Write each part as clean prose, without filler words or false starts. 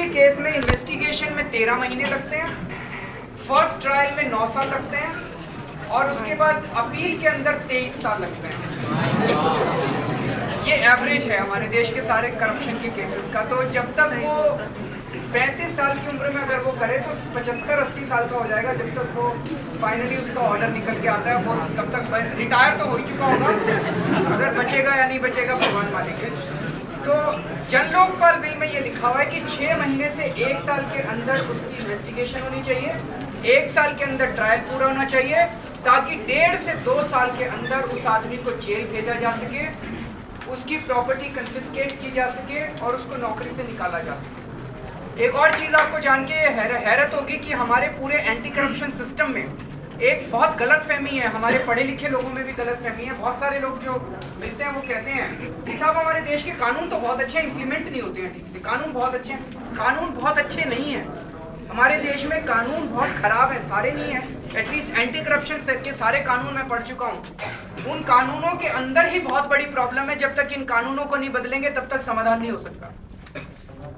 Case में investigation में 13 महीने लगते हैं, फर्स्ट ट्रायल में 9 साल लगते हैं और उसके बाद अपील के अंदर 23 साल लगते हैं। ये एवरेज है हमारे देश के सारे करप्शन के केसेस का। तो जब तक वो 35 साल की उम्र में अगर वो करे तो 75-80 साल का हो जाएगा। जब तक वो फाइनली उसका ऑर्डर निकल के आता है वो तब तक रिटायर तो हो ही चुका होगा। अगर बचेगा या नहीं बचेगा भगवान मालिक है। तो जन लोकपाल बिल में ये लिखा हुआ है कि 6 महीने से 1 साल के अंदर उसकी इन्वेस्टिगेशन होनी चाहिए, 1 साल के अंदर ट्रायल पूरा होना चाहिए, ताकि 1.5 से 2 साल के अंदर उस आदमी को जेल भेजा जा सके, उसकी प्रॉपर्टी कन्फिस्केट की जा सके और उसको नौकरी से निकाला जा सके। एक और चीज़ आपको जान के हैरत होगी कि हमारे पूरे एंटी करप्शन सिस्टम में एक बहुत गलत फहमी है, हमारे पढ़े लिखे लोगों में भी गलत फहमी है। बहुत सारे लोग जो मिलते हैं वो कहते हैं कि साहब हमारे देश के कानून तो बहुत अच्छे हैं, इम्प्लीमेंट नहीं होते हैं ठीक से, कानून बहुत अच्छे हैं। कानून बहुत अच्छे नहीं हैं हमारे देश में, कानून बहुत खराब है, सारे नहीं है। एटलीस्ट एंटी करप्शन के सारे कानून मैं पढ़ चुका हूँ। उन कानूनों के अंदर ही बहुत बड़ी प्रॉब्लम है। जब तक इन कानूनों को नहीं बदलेंगे तब तक समाधान नहीं हो सकता।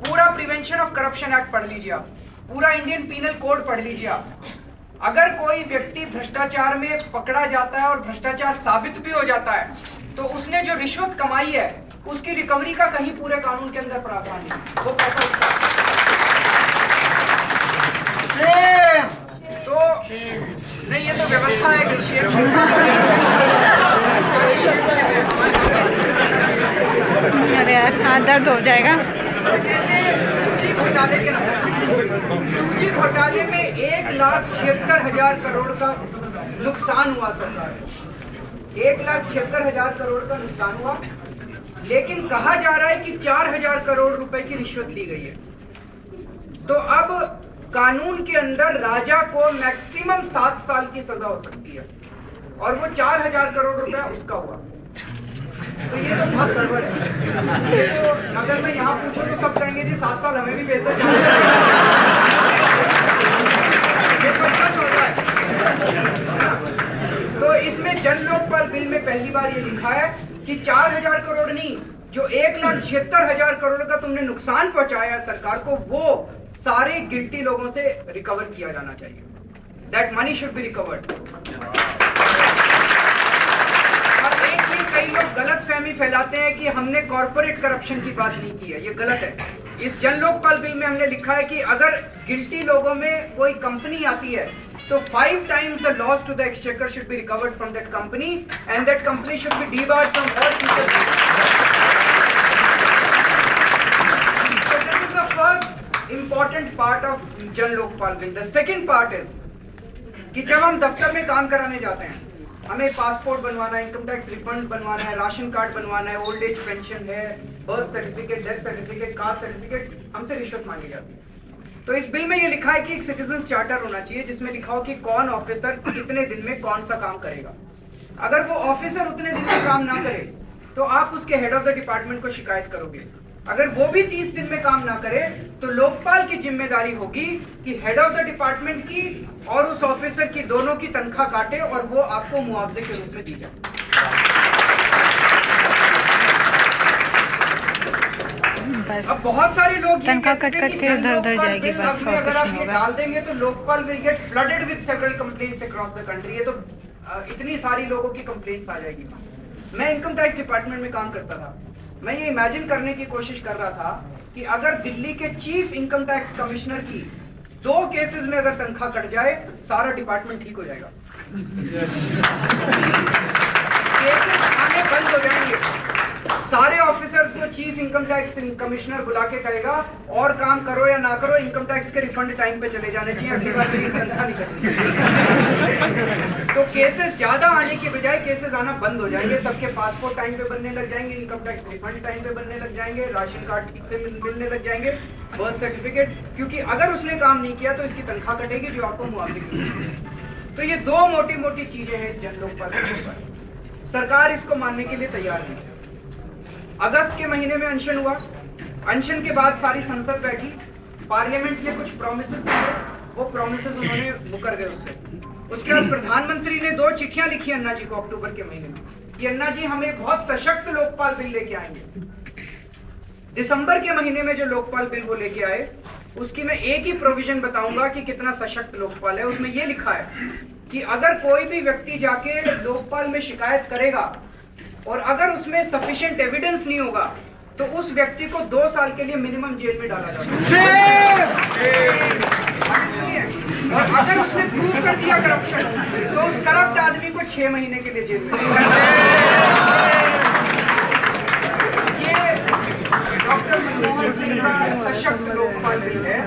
पूरा प्रिवेंशन ऑफ करप्शन एक्ट पढ़ लीजिए आप, पूरा इंडियन पीनल कोड पढ़ लीजिए आप। अगर कोई व्यक्ति भ्रष्टाचार में पकड़ा जाता है और भ्रष्टाचार साबित भी हो जाता है तो उसने जो रिश्वत कमाई है उसकी रिकवरी का कहीं पूरे कानून के अंदर प्रावधान नहीं, वो पैसा उसका। तो नहीं, ये तो व्यवस्था है कि अरे यार हाथ दर्द हो जाएगा। घोटाले में 1,76,000 करोड़ का नुकसान हुआ सरकार, 1,76,000 करोड़ का नुकसान हुआ। लेकिन कहा जा रहा है कि 4,000 करोड़ रुपए की रिश्वत ली गई है। तो अब कानून के अंदर राजा को मैक्सिमम 7 साल की सजा हो सकती है और वो 4,000 करोड़ रुपया उसका हुआ। तो ये तो बहुत गड़बड़ है। तो अगर मैं यहाँ पूछूं तो सब कहेंगे जी 7 साल हमें भी बेहतर चाहिए। ये तो सच होता है। तो इसमें जन लोकपाल बिल में पहली बार ये लिखा है कि 4,000 करोड़ नहीं, जो 1,76,000 करोड़ का तुमने नुकसान पहुंचाया सरकार को, वो सारे गिल्टी लोगों से रिकवर किया जाना चाहिए। That money should be recovered. कई लोग गलत फहमी फैलाते हैं कि हमने कॉर्पोरेट करप्शन की बात नहीं की है, ये गलत है। इस जन लोकपाल बिल में हमने लिखा है कि अगर गिल्टी लोगों में कोई कंपनी आती है तो 5 times the loss to the exchequer should be recovered from that company and that company should be debarred from all future business. So this is the first important part of जन Lokpal bill. The second part is कि जब हम दफ्तर में काम कराने जाते हैं, हमें पासपोर्ट बनवाना है, इनकम टैक्स रिफंड बनवाना है, राशन कार्ड बनवाना है, ओल्ड एज पेंशन है, birth certificate, death certificate, caste certificate, हमसे रिश्वत मांगी जाती है। तो इस बिल में ये लिखा है कि एक सिटीजन चार्टर होना चाहिए जिसमें लिखा हो कि कौन ऑफिसर कितने दिन में कौन सा काम करेगा। अगर वो ऑफिसर उतने दिन में काम ना करे तो आप उसके हेड ऑफ द डिपार्टमेंट को शिकायत करोगे। अगर वो भी 30 दिन में काम ना करे तो लोकपाल की जिम्मेदारी होगी कि हेड ऑफ द डिपार्टमेंट की और उस ऑफिसर की दोनों की तनख्वाह काटे और वो आपको मुआवजे के रूप में दी जाए। अब बहुत सारे लोग तनख्वाह कट कट के उधर उधर जाएगी बस, और अगर कुछ आप नहीं ये होगा। डाल देंगे तो Lokpal will get flooded with several complaints across the country. ये तो इतनी सारी लोगों की कंप्लेंट्स आ जाएगी। मैं इनकम टैक्स डिपार्टमेंट में काम करता था, मैं ये इमेजिन करने की कोशिश कर रहा था कि अगर दिल्ली के चीफ इनकम टैक्स कमिश्नर की 2 केसेस में अगर तनख्वाह कट जाए, सारा डिपार्टमेंट ठीक हो जाएगा। केसेस आने बंद हो जाएंगे। सारे ऑफिसर्स को चीफ इनकम टैक्स कमिश्नर बुला के कहेगा और काम करो या ना करो, इनकम टैक्स के रिफंड टाइम पे चले जाने चाहिए, अगली बार मेरी तनख्वाह नहीं करनी। तो केसेस ज्यादा आने के बजाय केसेस आना बंद हो जाएंगे। सबके पासपोर्ट टाइम पे बनने लग जाएंगे, इनकम टैक्स रिफंड टाइम पे बनने लग जाएंगे, राशन कार्ड ठीक से मिलने लग जाएंगे, बर्थ सर्टिफिकेट, क्योंकि अगर उसने काम नहीं किया तो इसकी तनख्वाह कटेगी जो आपको मुआवजे की। तो ये 2 मोटी मोटी चीजें हैं इस जन लोकपाल बिल पर। सरकार इसको मानने के लिए तैयार नहीं। अगस्त के महीने में अनशन हुआ, अनशन के बाद सारी संसद बैठी, पार्लियामेंट ने कुछ प्रोमिसेस किए, वो प्रोमिसेस उन्होंने मुकर गए उससे। उसके बाद प्रधानमंत्री ने 2 चिट्ठियां लिखी अन्ना जी को अक्टूबर के महीने में कि अन्ना जी हम एक बहुत सशक्त लोकपाल बिल लेके आएंगे। दिसंबर के महीने में जो लोकपाल बिल वो लेके आए उसकी मैं एक ही प्रोविजन बताऊंगा कि कितना सशक्त लोकपाल है। उसमें ये लिखा है कि अगर कोई भी व्यक्ति जाके लोकपाल में शिकायत करेगा और अगर उसमें सफिशिएंट एविडेंस नहीं होगा तो उस व्यक्ति को 2 साल के लिए मिनिमम जेल में डाला जाता है। और अगर उसने प्रूव कर दिया करप्शन तो उस करप्ट आदमी को 6 महीने के लिए जेल में। ये डॉक्टर मनमोहन सिंह का सशक्त लोकपाल बिल है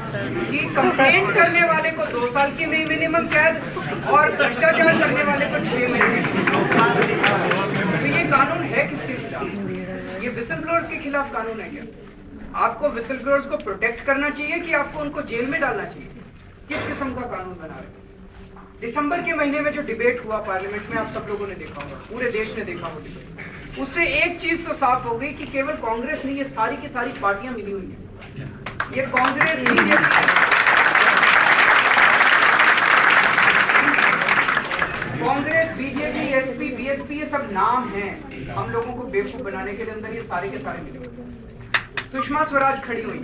कि कंप्लेंट करने वाले को 2 साल की मिनिमम कैद और भ्रष्टाचार करने वाले को 6 महीने। तो ये कानून है किसके खिलाफ? ये विसल ब्लोअर्स के खिलाफ कानून है क्या? आपको विसल ब्लोअर्स को प्रोटेक्ट करना चाहिए कि आपको उनको जेल में डालना चाहिए? किस किस्म का कानून बना रहे? दिसंबर के महीने में जो डिबेट हुआ पार्लियामेंट में, आप सब लोगों ने देखा होगा, पूरे देश ने देखा होगा। उससे एक चीज तो साफ हो गई कि केवल कांग्रेस नहीं, ये सारी की सारी पार्टियां मिली हुई हैं। ये कांग्रेस बीजेपी, एसपी, बीएसपी, ये सब नाम हैं हम लोगों को बेवकूफ बनाने के लिए। अंदर ये सारे के सारे मिले हुए। सुषमा स्वराज खड़ी हुई,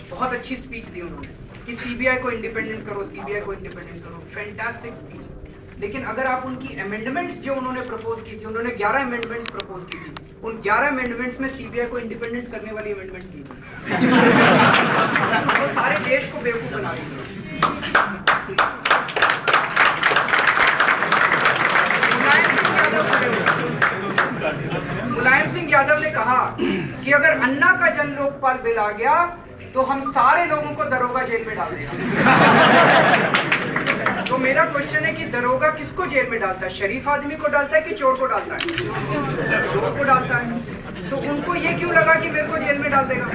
बहुत अच्छी स्पीच दी उन्होंने कि सीबीआई को इंडिपेंडेंट करो, सीबीआई को इंडिपेंडेंट करो। Fantastic speech. लेकिन अगर आप उनकी अमेंडमेंट्स जो उन्होंने प्रपोज की थी, उन्होंने 11 अमेंडमेंट्स प्रपोज की थी, उन 11 अमेंडमेंट्स में सीबीआई को इंडिपेंडेंट करने वाली अमेंडमेंट की वो सारे देश को बेवकूफ बना दी। मुलायम सिंह यादव ने कहा कि अगर अन्ना का जन लोकपाल बिल आ गया तो हम सारे लोगों को दरोगा जेल में डाल देगा। तो मेरा क्वेश्चन है कि दरोगा किसको जेल में डालता है? शरीफ आदमी को डालता है कि चोर को डालता है? चोर को डालता है। तो उनको ये क्यों लगा कि मेरे को जेल में डाल देगा?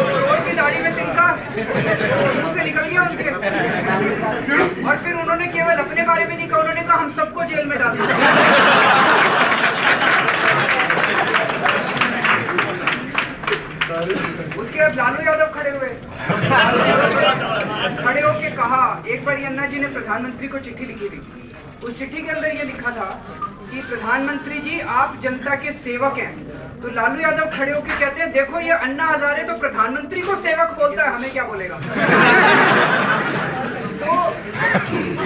चोर की दाढ़ी में तिनका मुंह से निकल गया उनके। और फिर उन्होंने केवल अपने बारे में नहीं कहा, उन्होंने कहा हम सबको जेल में डाल देगा। उसके बाद लालू यादव खड़े हुए, खड़े होके कहा, एक बार अन्ना जी ने प्रधानमंत्री को चिट्ठी लिखी थी। उस चिट्ठी के अंदर ये लिखा था कि प्रधानमंत्री जी आप जनता के सेवक हैं। तो लालू यादव खड़े होके कहते हैं देखो ये अन्ना हजारे तो प्रधानमंत्री को सेवक बोलता है, हमें क्या बोलेगा? तो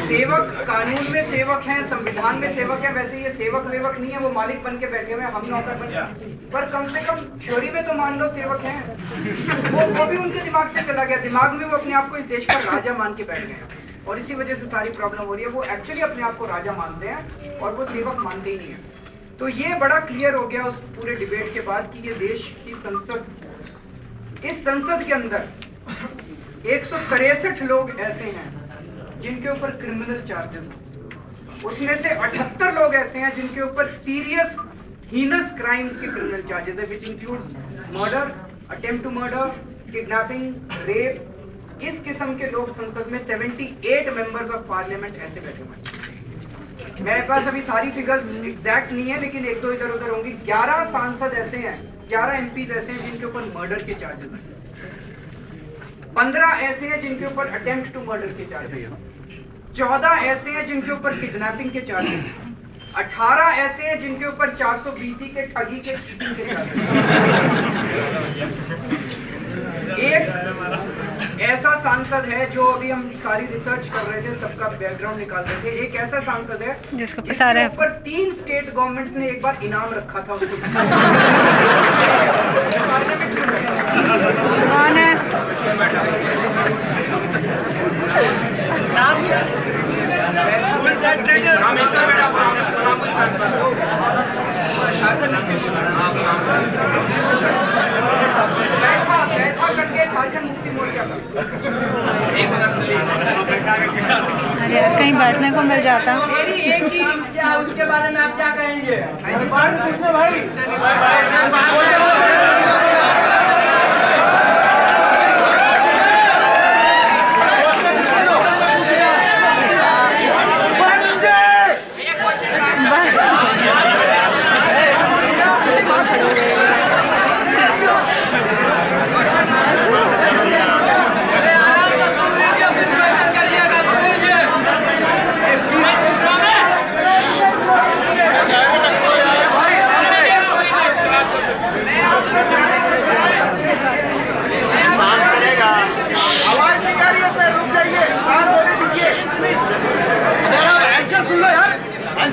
सेवक कानून में सेवक हैं, संविधान में सेवक है, वैसे ये सेवक वेवक नहीं है, वो मालिक बन के बैठे हुए, हम नौकर बन के। पर कम से कम थ्योरी में तो मान लो सेवक हैं। वो भी उनके दिमाग से चला गया, दिमाग में वो अपने आप को इस देश का राजा मान के बैठ गए और इसी वजह से सारी प्रॉब्लम हो रही है। वो एक्चुअली अपने आप को राजा मानते हैं और वो सेवक मानते ही नहीं है। तो ये बड़ा क्लियर हो गया उस पूरे डिबेट के बाद कि ये देश की संसद, इस संसद के अंदर 163 लोग ऐसे हैं जिनके ऊपर क्रिमिनल चार्जेस हैं। उसमें से 78 लोग ऐसे हैं जिनके ऊपर सीरियस हीनस क्राइम्स के क्रिमिनल चार्जेस है, which includes murder, attempt to murder, kidnapping, rape. इस किस्म के लोग संसद में 78 मेंबर्स ऑफ पार्लियामेंट ऐसे बैठे हुए हैं। मेरे पास अभी सारी फिगर्स एग्जैक्ट नहीं है लेकिन एक दो इधर उधर होंगी। 11 सांसद ऐसे हैं, 11 एमपीज ऐसे हैं जिनके ऊपर मर्डर के चार्जेस हैं। 15 ऐसे हैं जिनके ऊपर अटेम्प्ट टू मर्डर के चार्जेस हैं। 14 ऐसे हैं जिनके ऊपर किडनैपिंग के चार्जेस हैं। 18 ऐसे हैं जिनके ऊपर 420 के ठगी के चीटिंग के चार्जेस हैं। एक ऐसा सांसद है जो अभी हम सारी रिसर्च कर रहे थे, सबका बैकग्राउंड निकाल रहे थे। एक ऐसा सांसद है जिसके ऊपर 3 स्टेट गवर्नमेंट्स ने एक बार इनाम रखा था उसको। कौन है? झारखंड मुक्ति मोर्चा का। अरे यार कहीं बैठने को मिल जाता। मेरी एक ही क्या उसके बारे में आप क्या कहेंगे? पूछना भाई।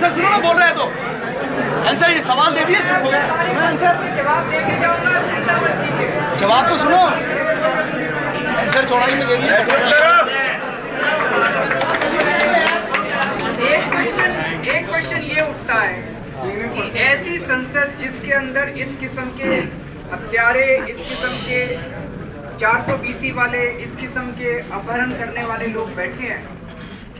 आंसर सुनो ना, बोल रहे हैं तो आंसर, ये सवाल दे दिए, सुनो आंसर, जवाब दे के जाऊंगा, चिंता मत कीजिए। जवाब तो सुनो, आंसर चौड़ाई में दे दिए। एक क्वेश्चन ये उठता है कि ऐसी संसद जिसके अंदर इस किस्म के हत्यारे, इस किस्म के 420 वाले, इस किस्म के अपहरण करने वाले लोग बैठे हैं,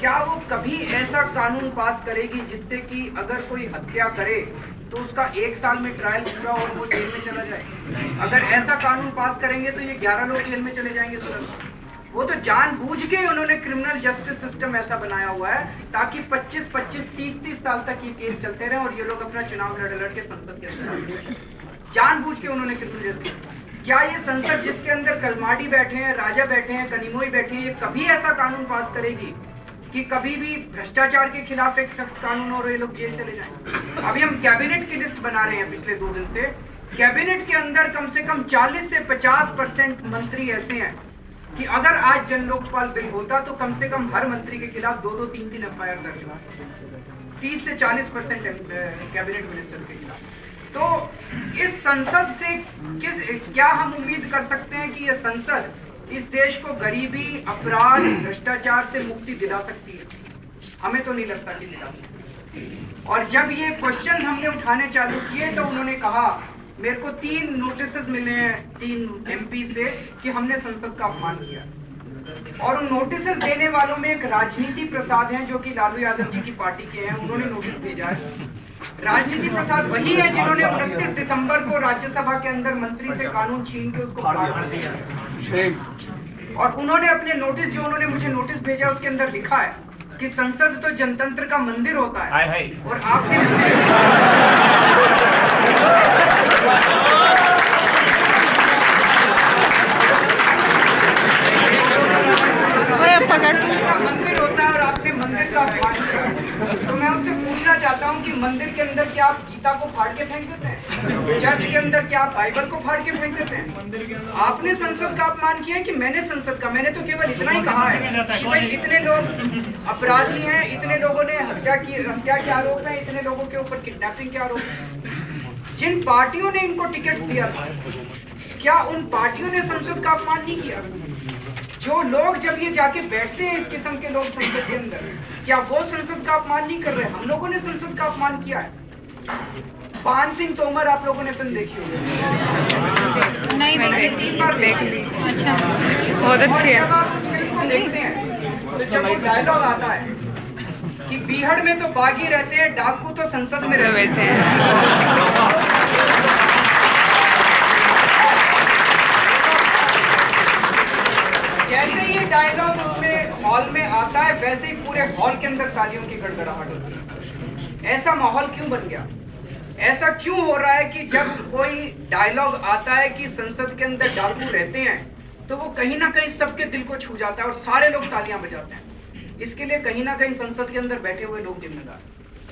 क्या वो कभी ऐसा कानून पास करेगी जिससे कि अगर कोई हत्या करे तो उसका 1 साल में ट्रायल पूरा और वो जेल में चला जाए? अगर ऐसा कानून पास करेंगे तो ये 11 लोग जेल में चले जाएंगे तुरंत। वो तो जानबूझ के उन्होंने क्रिमिनल जस्टिस सिस्टम ऐसा बनाया हुआ है ताकि 25-25, 30-30 साल तक ये केस चलते रहे और ये लोग अपना चुनाव लड़ के संसद के अंदर, जानबूझ के उन्होंने क्रिमिनल जस्टिस। क्या ये संसद जिसके अंदर कलमाडी बैठे हैं, राजा बैठे हैं, कनिमोई बैठे हैं, ये कभी ऐसा कानून पास करेगी कि कभी भी भ्रष्टाचार के खिलाफ एक सख्त कानून और ये लोग जेल चले जाएं? अभी हम कैबिनेट की लिस्ट बना रहे हैं पिछले 2 दिन से। कैबिनेट के अंदर कम से कम 40 से 50% मंत्री ऐसे हैं कि अगर आज जन लोकपाल बिल होता तो कम से कम हर मंत्री के खिलाफ 2-2, 3-3 एफआईआर दर्ज हुआ, 30 से 40% कैबिनेट मिनिस्टर के खिलाफ। तो इस संसद से क्या हम उम्मीद कर सकते हैं कि यह संसद इस देश को गरीबी, अपराध, भ्रष्टाचार से मुक्ति दिला सकती है? हमें तो नहीं लगता कि दिला सकती। और जब ये क्वेश्चन हमने उठाने चालू किए तो उन्होंने कहा, मेरे को 3 नोटिस मिले हैं 3 एमपी से कि हमने संसद का अपमान किया। और उन नोटिस देने वालों में एक राजनीति प्रसाद हैं जो कि लालू यादव जी की पार्टी के हैं, उन्होंने नोटिस भेजा है। राजनीति प्रसाद वही है जिन्होंने 29 दिसंबर को राज्यसभा के अंदर मंत्री से कानून छीन के उसको पार दिया। और उन्होंने अपने नोटिस, जो उन्होंने मुझे नोटिस भेजा, उसके अंदर लिखा है कि संसद तो जनतंत्र का मंदिर होता है और आपने मंदिर होता है और आपने मंदिर का अपमान किया। तो मैं उससे पूछना चाहता हूँ कि मंदिर के अंदर क्या आप गीता को फाड़ के फेंक देते हैं? चर्च के अंदर क्या आप बाइबल को फाड़ के फेंक देते हैं? आपने संसद का अपमान किया है कि मैंने संसद का? मैंने तो केवल इतना ही कहा है कि भाई इतने लोग अपराधी हैं, इतने लोगों ने हत्या के आरोप हैं, इतने लोगों के ऊपर किडनैपिंग के आरोप हैं। जिन पार्टियों ने इनको टिकट्स दिया था, क्या उन पार्टियों ने संसद का अपमान नहीं किया? जो लोग जब ये जाके बैठते हैं, इस किस्म के लोग संसद के अंदर, क्या वो संसद का अपमान नहीं कर रहे? हम लोगों ने संसद का अपमान किया है। पान सिंह तोमर आप लोगों ने फिल्म देखी होगी? नहीं देखी। 3 बार देख ली। अच्छा, बहुत अच्छी है। जब आप उस फिल्म को देखते हैं तो जब वो डायलॉग आता है कि बीहड़ में तो बागी रहते हैं, डाकू तो संसद में रहते हैं। जैसे ये डायलॉग उसमें हॉल में आता है, वैसे ही पूरे हॉल के अंदर तालियों की गड़गड़ाहट होती है। ऐसा माहौल क्यों बन गया? ऐसा क्यों हो रहा है कि जब कोई डायलॉग आता है कि संसद के अंदर डाकू रहते हैं तो वो कहीं ना कहीं सबके दिल को छू जाता है और सारे लोग तालियां बजाते हैं। इसके लिए कहीं ना कहीं संसद के अंदर बैठे हुए लोग जिम्मेदार।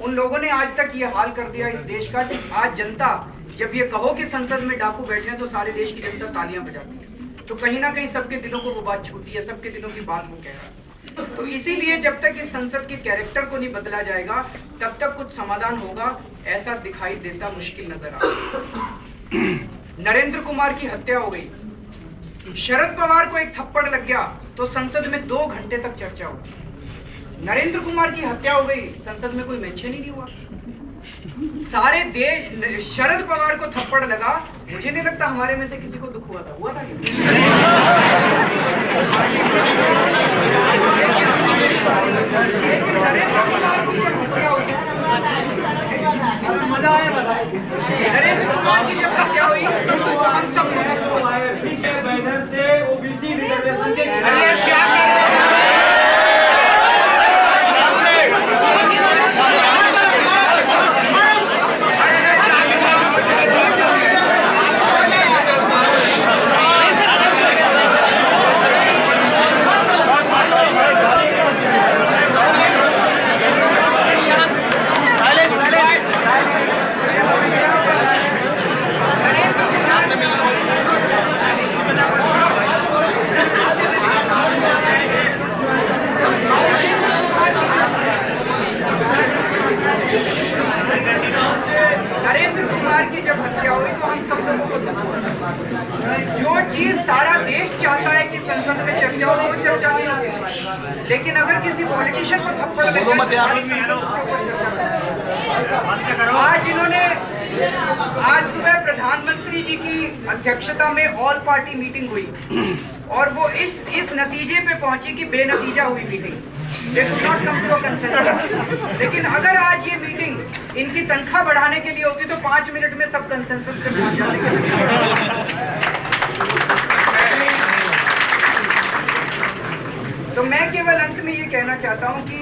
उन लोगों ने आज तक ये हाल कर दिया इस देश का कि आज जनता जब ये कहो कि संसद में डाकू बैठे हैं तो सारे देश की जनता तालियां बजाती है। तो कहीं ना कहीं सबके दिलों को वो बात छूती है, सबके दिलों की बात वो कह रहा है। तो इसीलिए जब तक इस संसद के कैरेक्टर को नहीं बदला जाएगा तब तक कुछ समाधान होगा ऐसा दिखाई देता मुश्किल नजर आ रहा है। नरेंद्र कुमार की हत्या हो गई, शरद पवार को एक थप्पड़ लग गया तो संसद में 2 घंटे तक चर्चा हुई। नरेंद्र कुमार की हत्या हो गई, संसद में कोई मेंशन ही नहीं हुआ। सारे देश, शरद पवार को थप्पड़ लगा, मुझे नहीं लगता हमारे में से किसी को दुख हुआ था लेकिन नरेंद्र कुमार की जब हत्या हुई, नरेंद्र कुमार की जब हत्या हुई तो हम सबको दुख हुआ। बैनर से ओबीसी रिजर्वेशन के क्या जो चीज सारा देश चाहता है कि संसद में चर्चा हो वो चर्चा नहीं होगी, लेकिन अगर किसी पॉलिटिशियन को थप्पड़ लगे तो सारी संसद के ऊपर चर्चा करें। आज सुबह प्रधानमंत्री जी की अध्यक्षता में ऑल पार्टी मीटिंग हुई और वो इस नतीजे पे पहुंची कि बेनतीजा हुई मीटिंग, लेकिन अगर आज ये मीटिंग इनकी तनख्वाह बढ़ाने के लिए होती तो 5 मिनट में सब कंसेंसस पे पहुंच जाते। तो मैं केवल अंत में ये कहना चाहता हूँ कि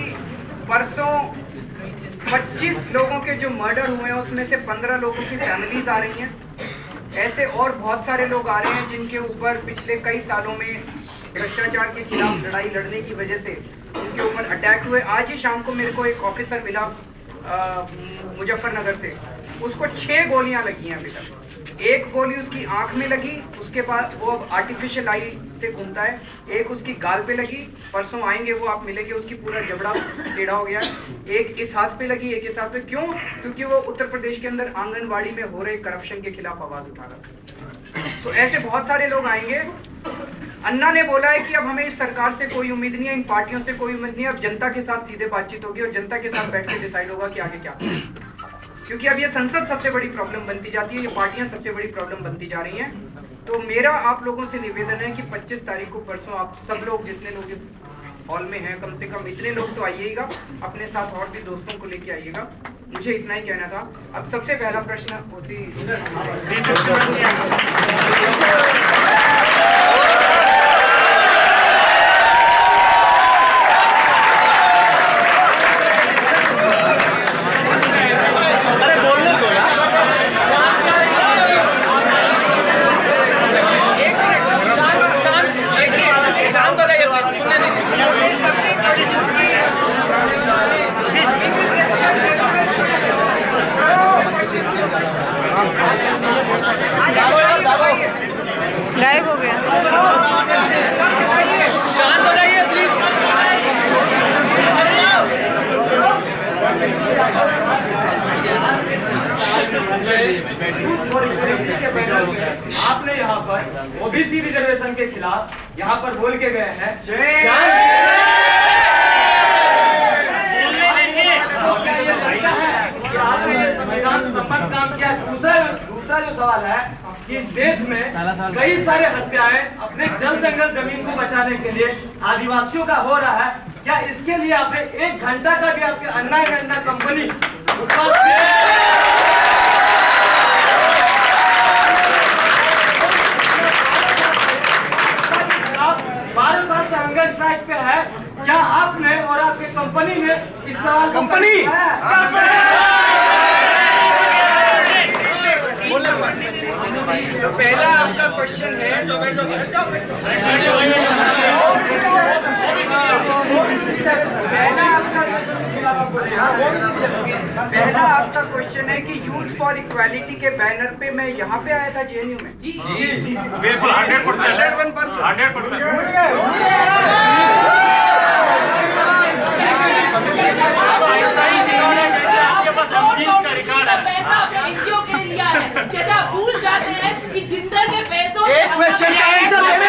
परसों 25 लोगों के जो मर्डर हुए हैं उसमें से 15 लोगों की फैमिलीज आ रही हैं। ऐसे और बहुत सारे लोग आ रहे हैं जिनके ऊपर पिछले कई सालों में भ्रष्टाचार के खिलाफ लड़ाई लड़ने की वजह से उनके ऊपर अटैक हुए। आज ही शाम को मेरे को एक ऑफिसर मिला मुजफ्फरनगर से, उसको 6 गोलियां लगी हैं अभी तक। एक गोली उसकी आंख में लगी, उसके बाद वो अब आर्टिफिशियल आई से घूमता है। एक उसकी गाल पे लगी, परसों आएंगे वो आप मिलेंगे, उसकी पूरा जबड़ा टेढ़ा हो गया। एक इस हाथ पे लगी, एक इस हाथ पे। क्यों? क्योंकि वो उत्तर प्रदेश के अंदर आंगनबाड़ी में हो रहे करप्शन के खिलाफ आवाज उठा रहा था। तो ऐसे बहुत सारे लोग आएंगे। अन्ना ने बोला है कि अब हमें इस सरकार से कोई उम्मीद नहीं है, इन पार्टियों से कोई उम्मीद नहीं है, अब जनता के साथ सीधे बातचीत होगी और जनता के साथ बैठ के डिसाइड होगा कि आगे क्या करना है। क्योंकि अब ये संसद सबसे बड़ी प्रॉब्लम बनती जाती है, ये पार्टियां सबसे बड़ी प्रॉब्लम बनती जा रही हैं। तो मेरा आप लोगों से निवेदन है कि 25 तारीख को परसों आप सब लोग, जितने लोग इस हॉल में हैं, कम से कम इतने लोग तो आइएगा, अपने साथ और भी दोस्तों को लेके आइएगा। मुझे इतना ही कहना था। अब सबसे पहला प्रश्न होती गायब हो गया। शांत हो जाइए प्लीज। आपने यहाँ पर ओबीसी रिजर्वेशन के खिलाफ यहाँ पर बोल के गए हैं। आपने ये संविधान सम्मत काम किया। दूसरा जो सवाल है कि इस देश में कई सारे हत्याएं अपने जल जंगल जमीन को बचाने के लिए आदिवासियों का हो रहा है। क्या इसके लिए आपने 1 घंटा का भी आपके अन्ना एंड अन्ना कंपनी आप 12 साल से हंगर स्ट्राइक पे है, क्या आपने और आपके कंपनी ने इस सवाल तो पहला आपका क्वेश्चन है, पहला आपका क्वेश्चन है कि यूथ फॉर इक्वालिटी के बैनर पे मैं यहाँ पे आया था जेएनयू में। जी बिल्कुल 100%। भूल जाते हैं कि जिंदर के बेटों एक क्वेश्चन का आंसर देने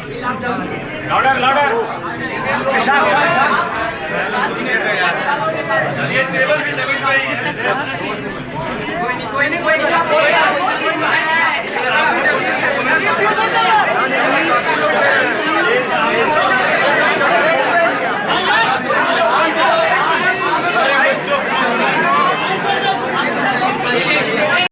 लाउडर लाउडर ये टेबल भी जमीन पे ही है। कोई नहीं